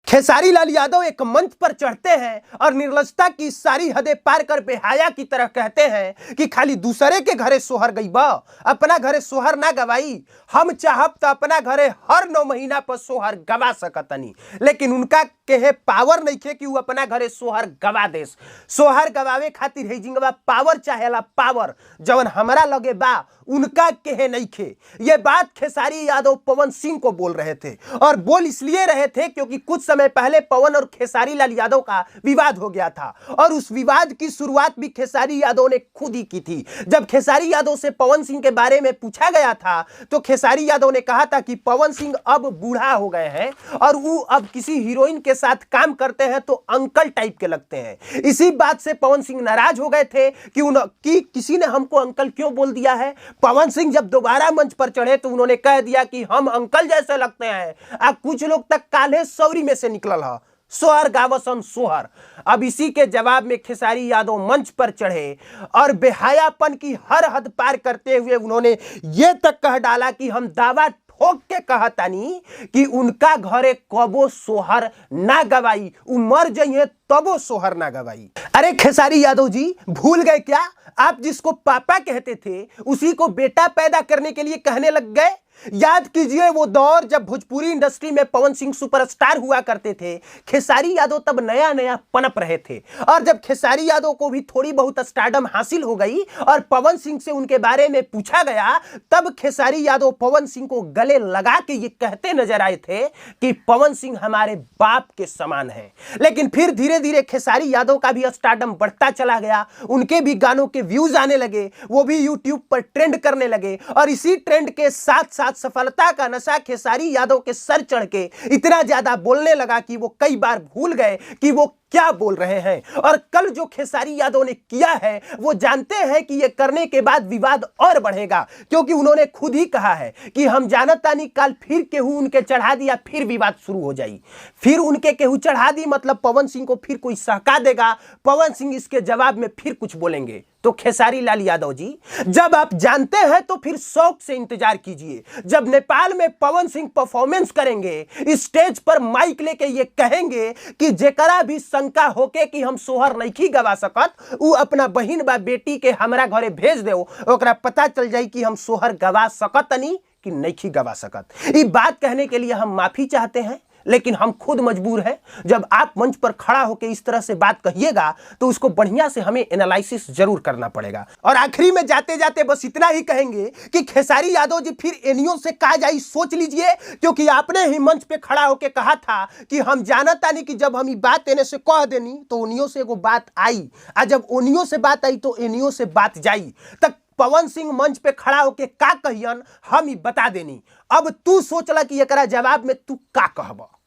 खेसारी लाल यादव एक मंच पर चढ़ते हैं और निर्लजता की सारी हदें पार कर बेहया की तरह कहते हैं कि खाली दूसरे के घरे सोहर गई बा, अपना घरे सोहर ना गवाई। हम चाहब तो अपना घरे हर 9 महीना पर सोहर गवा सकतनी, लेकिन उनका के पावर नहीं खे कि वो अपना घरे सोहर गवा देस। सोहर गवावे खातिर है जिंगवा पावर चाहेला, पावर जवन हमरा लगे बा उनका के नहीं खे। ये बात खेसारी यादव पवन सिंह को बोल रहे थे, और बोल इसलिए रहे थे क्योंकि कुछ समय पहले पवन और खेसारी लाल यादव का विवाद हो गया था, और उस विवाद की शुरुआत भी खेसारी यादव ने खुद ही की थी। जब खेसारी यादव से पवन सिंह के बारे में पूछा गया था तो खेसारी यादव ने कहा था कि पवन सिंह अब बूढ़ा हो गए हैं और वो अब किसी हीरोइन के साथ काम करते हैं तो अंकल टाइप के लगते हैं। इसी बात से पवन सिंह नाराज हो गए थे कि किसी ने हमको अंकल क्यों बोल दिया है। पवन सिंह जब दोबारा मंच पर चढ़े तो उन्होंने कह दिया कि हम अंकल जैसे लगते हैं। कुछ लोग तक काले सौरी में से निकलल है, सोहर गावसन सोहर। अब इसी के जवाब में खेसारी यादव मंच पर चढ़े और बेहयापन की हर हद पार करते हुए उन्होंने ये तक कह डाला कि हम दावा ठोक के कहतानी कि उनका घरे कबो सोहर ना गवाई, मर जाइए तबो सोहर ना गवाई। अरे खेसारी यादव जी, भूल गए क्या? आप जिसको पापा कहते थे उसी को बेटा पैदा करने के लिए कहने लग गए। याद कीजिए वो दौर जब भोजपुरी इंडस्ट्री में पवन सिंह सुपरस्टार हुआ करते थे। खेसारी यादव तब नया नया पनप रहे थे, और जब खेसारी यादव को भी थोड़ी बहुत स्टारडम हासिल हो गई और पवन सिंह से उनके बारे में पूछा गया, तब खेसारी यादव पवन सिंह को गले लगा के ये कहते नजर आए थे कि पवन सिंह हमारे बाप के समान है। लेकिन फिर धीरे धीरे खेसारी यादव का भी स्टारडम बढ़ता चला गया, उनके भी गानों के व्यूज आने लगे, वो भी यूट्यूब पर ट्रेंड करने लगे, और इसी ट्रेंड के साथ साथ सफलता का नशा खेसारी यादव के सर चढ़ के इतना ज्यादा बोलने लगा कि वो कई बार भूल गए कि वो क्या बोल रहे हैं। और कल जो खेसारी यादव ने किया है वो जानते हैं कि ये करने के बाद विवाद और बढ़ेगा, क्योंकि उन्होंने खुद ही कहा है कि हम जानता नहीं काल फिर केहू उनके चढ़ा दिया फिर विवाद शुरू हो जाई। फिर उनके केहू चढ़ा दी मतलब पवन सिंह को फिर कोई सहका देगा, पवन सिंह इसके जवाब में फिर कुछ बोलेंगे। तो खेसारी लाल यादव जी, जब आप जानते हैं तो फिर शौक से इंतजार कीजिए। जब नेपाल में पवन सिंह परफॉर्मेंस करेंगे, स्टेज पर माइक लेके ये कहेंगे कि जेकरा भी शंका होके कि हम सोहर नहीं गवा सकत, उ अपना बहिन बा बेटी के हमरा घरे भेज दे, ओकरा पता चल जाई कि हम सोहर गवा सकतनी कि नहीं गवा सकत। ये बात कहने के लिए हम माफी चाहते हैं, लेकिन हम खुद मजबूर हैं। जब आप मंच पर खड़ा होकर इस तरह से बात कहिएगा तो उसको बढ़िया से हमें एनालिसिस जरूर करना पड़ेगा। और आखिरी में जाते जाते बस इतना ही कहेंगे कि खेसारी यादव जी फिर एनियो से कहा जाए सोच लीजिए, क्योंकि आपने ही मंच पे खड़ा होकर कहा था कि हम जानता नहीं कि जब हम ये बात एने से कह देनी तो ओनियो से एगो बात आई, और जब ओनियो से बात आई तो एनियो से बात जाई। तक पवन सिंह मंच पे खड़ा होके का कहियन हम ही बता देनी। अब तू सोचला कि एकरा जवाब में तू का कहबा।